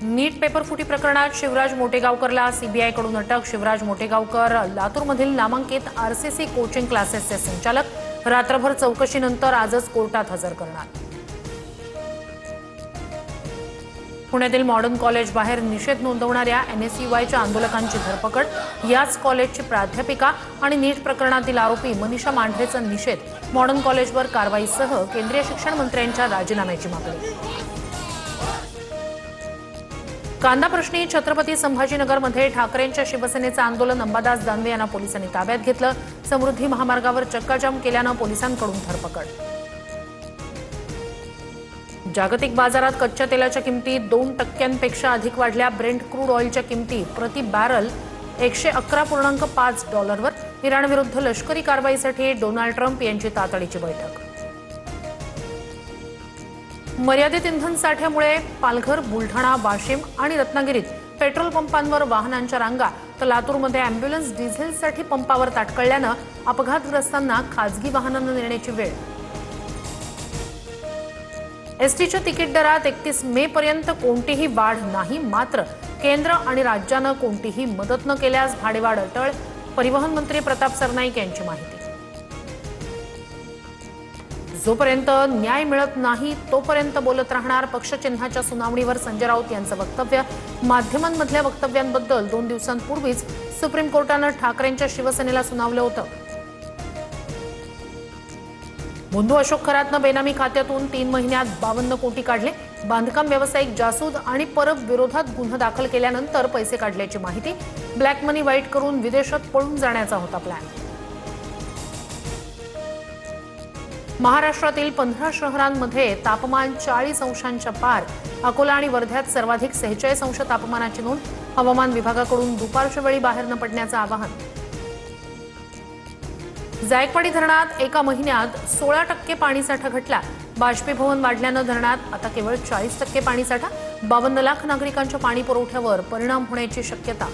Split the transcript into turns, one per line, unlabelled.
नीट paper फुटी प्रकरणात शिवराज मोटेगावकरला सीबीआयकडून अटक। शिवराज मोटेगावकर लातूरमधील नामांकित आरसीसी कोचिंग क्लासेसचे संचालक रात्रभर चौकशीनंतर आजच कोर्टात हजर करणार। पुण्यातील मॉडर्न कॉलेज बाहेर निषेध नोंदवणाऱ्या एनएसयूआयच्या आंदोलकांची धरपकड। याच कॉलेजची प्राध्यापिका आणि नीट प्रकरणातील आरोपी मनीषा मांढरेचा निषेध। मॉडर्न कॉलेजवर कारवाईसह केंद्रीय शिक्षण मंत्र्यांच्या राजीनाम्याची मागणी। कांदा प्रश्नी छत्रपती संभाजीनगरमध्ये ठाकरेंच्या शिवसेनेचं आंदोलन। अंबादास दानवे यांना पोलिसांनी ताब्यात घेतलं। समृद्धी महामार्गावर चक्काजाम केल्यानं पोलिसांकडून धरपकड। जागतिक बाजारात कच्च्या तेलाच्या किमती 2% अधिक वाढल्या। ब्रेंट क्रूड ऑइलच्या किमती प्रति बॅरल $111.5 वर। इराणविरुद्ध लष्करी कारवाईसाठी डोनाल्ड ट्रम्प यांची तातडीची बैठक। मर्यादित इंधन साठ्यामुळे पालघर, बुलढाणा, वाशिम आणि रत्नागिरीत पेट्रोल पंपांवर वाहनांच्या रांगा, तर लातूरमध्ये अँब्युलन्स डिझेलसाठी पंपावर ताटकळल्यानं अपघातग्रस्तांना खासगी वाहनानं नेण्याची वेळ। एसटीच्या तिकीट दरात 31 मे पर्यंत कोणतीही वाढ नाही, मात्र केंद्र आणि राज्यानं कोणतीही मदत न केल्यास भाडेवाढ अटळ। परिवहन मंत्री प्रताप सरनाईक यांची माहिती। जोपर्यंत न्याय मिळत नाही तोपर्यंत बोलत राहणार। पक्षचिन्हाच्या सुनावणीवर संजय राऊत यांचं वक्तव्य। माध्यमांमधल्या वक्तव्यांबद्दल 2 दिवसांपूर्वीच सुप्रीम कोर्टानं ठाकरेंच्या शिवसेनेला सुनावलं होतं। बंधू अशोक खरातनं बेनामी खात्यातून 3 महिन्यात 52 कोटी काढले। बांधकाम व्यावसायिक जासूद आणि परब विरोधात गुन्हा दाखल केल्यानंतर पैसे काढल्याची माहिती। ब्लॅक मनी वाईट करून विदेशात पळून जाण्याचा होता प्लॅन। महाराष्ट्रातील 15 शहरांमध्ये तापमान 40 अंशांच्या पार। अकोला आणि वर्ध्यात सर्वाधिक 46 अंश तापमानाची नोंद। हवामान विभागाकडून दुपारच्या वेळी बाहेर न पडण्याचं आवाहन। जायकवाडी धरणात एका महिन्यात 16% पाणीसाठा घटला। बाष्पीभवन वाढल्यानं धरणात आता केवळ 40% पाणीसाठा। 52 लाख नागरिकांच्या पाणी पुरवठ्यावर परिणाम होण्याची शक्यता।